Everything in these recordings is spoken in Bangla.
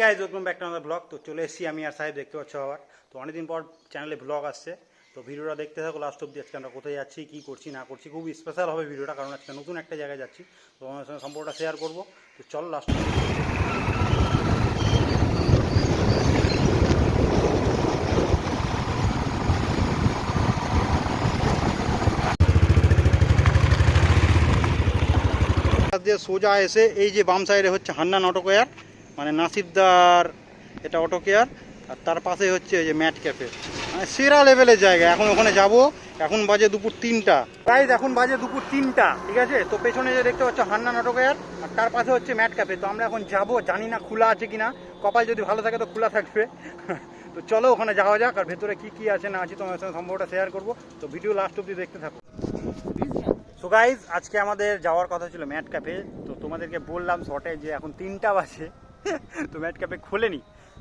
গাইজ ওয়েলকাম ব্যাক টু আমাদের ব্লগ। তো চলে এসেছি আমি আর সাহেব, দেখতে পাচ্ছ আবার। তো অনেকদিন পর চ্যানেলে ব্লগ আসছে, তো ভিডিওটা দেখতে থাকো লাস্ট অব্দি। আজকে আমরা কোথায় যাচ্ছি, কী করছি না করছি, খুব স্পেশাল হবে ভিডিওটা, কারণ আজকে নতুন একটা জায়গায় যাচ্ছি। তো আমার সঙ্গে সম্পর্কটা শেয়ার করবো। তো চলো লাস্ট দিয়ে সোজা এসে এই যে বাম সাইডে হচ্ছে হান্নান অটো কেয়ার, মানে নাসিরদার এটা অটো কেয়ার, আর তার পাশে হচ্ছে এই যে ম্যাট ক্যাফে, মানে সেরা লেভেলের জায়গা। এখন ওখানে যাব। এখন বাজে দুপুর 3টা, প্রাইস এখন বাজে দুপুর 3টা, ঠিক আছে। তো পেছনে যে দেখতে পাচ্ছ হান্নান অটো কেয়ার, আর তার পাশে হচ্ছে ম্যাট ক্যাফে। তো আমরা এখন যাব, জানি না খোলা আছে কিনা, কপাল যদি ভালো থাকে তো খোলা থাকবে। তো চলো ওখানে যাওয়া যাক, আর ভেতরে কী কী আছে না আছে তোমার সঙ্গে সম্ভবটা শেয়ার করবো। তো ভিডিও লাস্ট অব্দি দেখতে থাকো। সো গাইজ আজকে আমাদের যাওয়ার কথা ছিল ম্যাট ক্যাফে। তো তোমাদেরকে বললাম শর্টে যে এখন 3টা বাজে, তো ম্যাট ক্যাফে খোলেনি,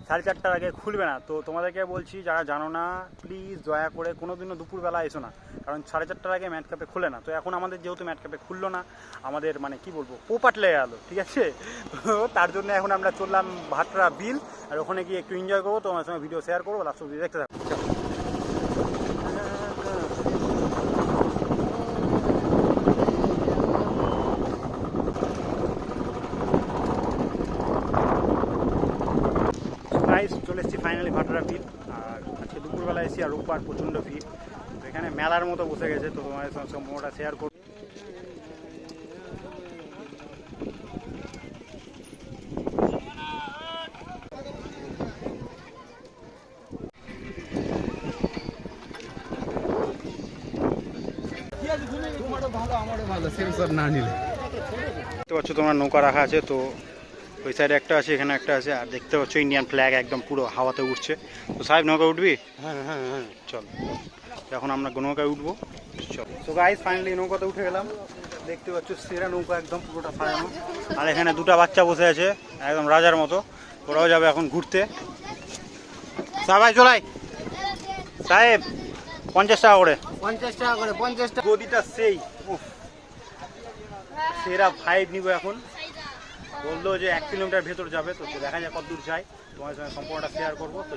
4:30টার আগে খুলবে না। তো তোমাদেরকে বলছি, যারা জানো না প্লিজ দয়া করে কোনোদিনও দুপুরবেলা এসো না, কারণ 4:30টার আগে ম্যাট ক্যাফে খুলে না। তো এখন আমাদের যেহেতু ম্যাট ক্যাফে খুললো না, আমাদের মানে কি বলবো পোপাট লেগে গেলো, ঠিক আছে। তো তার জন্য এখন আমরা চললাম ভাটরা বিল, আর ওখানে গিয়ে একটু এনজয় করবো, তোমার সঙ্গে ভিডিও শেয়ার করবো, লাস্ট অব্দি দেখতে থাকো। চলে এসেছি ফাইনালি ভাটরা বিল, আর আজকে দুপুরবেলা এসেছি, আর রোববার প্রচণ্ড ভিড়। তো এখানে মেলার মতো বসে গেছে, তো তোমাদের সঙ্গে সম্পূর্ণটা শেয়ার করব। দেখতে পাচ্ছ তোমরা নৌকা রাখা আছে, তো ওই সাইডে একটা আছে, এখানে একটা আছে, আর দেখতে পাচ্ছ ইন্ডিয়ান ফ্ল্যাগ একদম পুরো হাওয়াতে উঠছে। তো সাহেব নৌকা উঠবি? হ্যাঁ হ্যাঁ হ্যাঁ চল, এখন আমরা নৌকায় উঠবো, চল। তো গাইস ফাইনালি নৌকাতে উঠে গেলাম। দেখতে পাচ্ছ সেরা নৌকা, একদম পুরোটা সাজানো, আর এখানে দুটা বাচ্চা বসে আছে একদম রাজার মতো, ওরাও যাবে এখন ঘুরতে। সবাই চলাই সাহেব 50 টাকা করে, 50 টাকা করে, 50 টাকা। গদিটা সেই সেরা ভাইব নিব এখন। বললো যে 1 কিলোমিটার ভেতর যাবে, তো দেখা যায় কত দূর যায়, তোমার সঙ্গে সম্পূর্ণটা শেয়ার করবো। তো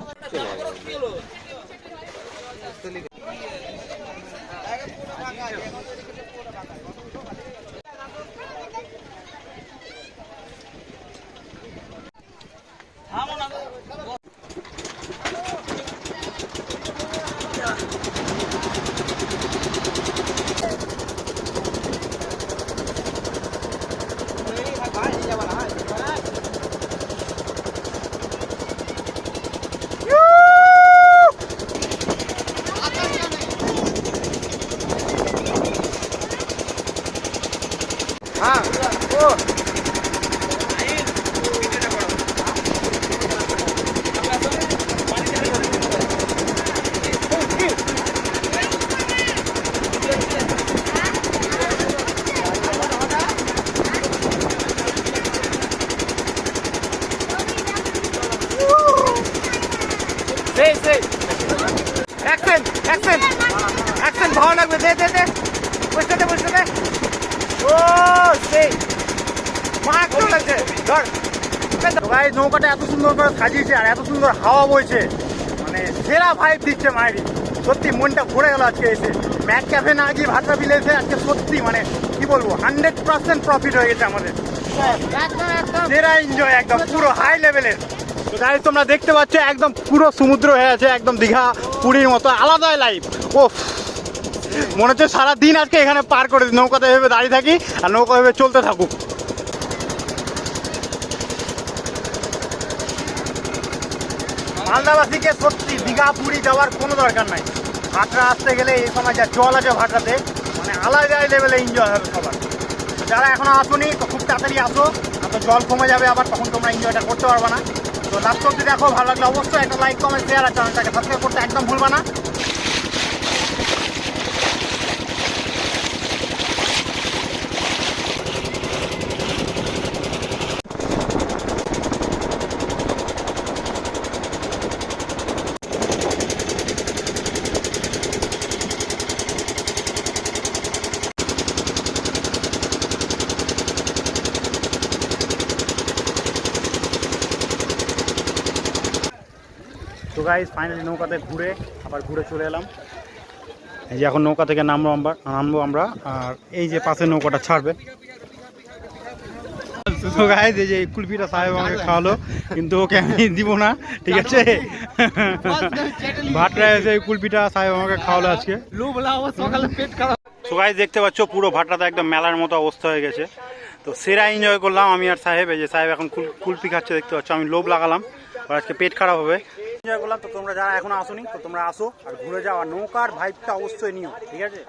হ্যাঁ ও সেই সেই অ্যাকশন অ্যাকশন অ্যাকশন ভালো লাগবে, দে দে দে, বসতে দে বসতে দে। ও সেই মারাত্মক লাগছে, ধর। গাইস নৌকাটা এত সুন্দর করে সাজিয়েছে, আর এত সুন্দর হাওয়া বইছে, মানে সেরা ভাইব দিচ্ছে মায়েরই। সত্যি মনটা ভরে গেল আজকে এসে। ম্যাট ক্যাফে না গিয়ে ভাটরা বিলে এসে আজকে সত্যি মানে কি বলবো 100% প্রফিট হয়ে গেছে আমাদের। সেরা এনজয় একদম পুরো হাই লেভেলের। তো গাইস তোমরা দেখতে পাচ্ছ একদম পুরো সমুদ্র হয়ে আছে, একদম দীঘা পুরীর মতো আলাদাই লাইফ। ও মনে হচ্ছে সারাদিন আজকে এখানে পার করে দিই, নৌকাতে ভেবে দাঁড়িয়ে থাকি আর নৌকা ভেবে চলতে থাকুক। মালদাবাসীকে সত্যি দীঘা পুরী যাওয়ার কোনো দরকার নাই, ভাটরা আসতে গেলে এই সময় যা জল আছে ভাটরাতে, মানে আলাদা লেভেলে এনজয় হবে সবার। তো যারা এখনো আসোনি তো খুব তাড়াতাড়ি আসো, তো জল কমে যাবে আবার, তখন তোমরা এনজয়টা করতে পারবে না। তো লাস্ট অব্দি দেখো, ভালো লাগলে অবশ্যই একটা লাইক কমেন্ট শেয়ার আর চ্যানেলটাকে সাবস্ক্রাইব করতে একদম ভুলবা না। তো গাইস ফাইনালি নৌকাতে আবার ঘুরে চলে এলাম। এই যে এখন নৌকা থেকে নামবো আমরা, আর এই যে পাশে নৌকাটা ছাড়বে। তো গাইস এই যে কুলপিটা সাহেব আমাকে খাওয়ালো, কিন্তু ওকে আমি দিব না, ঠিক আছে? ভাটরা এসে কুলপিটা সাহেব আমাকে খাওয়ালো আজকে। তো গাইস দেখতে পাচ্ছ পুরো ভাটরাতে একদম মেলার মতো অবস্থা হয়ে গেছে। তো সেরা এনজয় করলাম আমি আর সাহেব। এই যে সাহেব এখন কুলপি খাচ্ছে দেখতে পাচ্ছ, আমি লোভ লাগালাম, আজকে পেট খারাপ হবে। এনজয় করলাম। তো তোমরা যারা এখনো আসোনি তো তোমরা আসো আর ঘুরে যাও, আর নৌকার ভাইবটা অবশ্যই নিও, ঠিক আছে?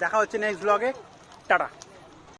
দেখা হচ্ছে নেক্সট ব্লগে। টাটা।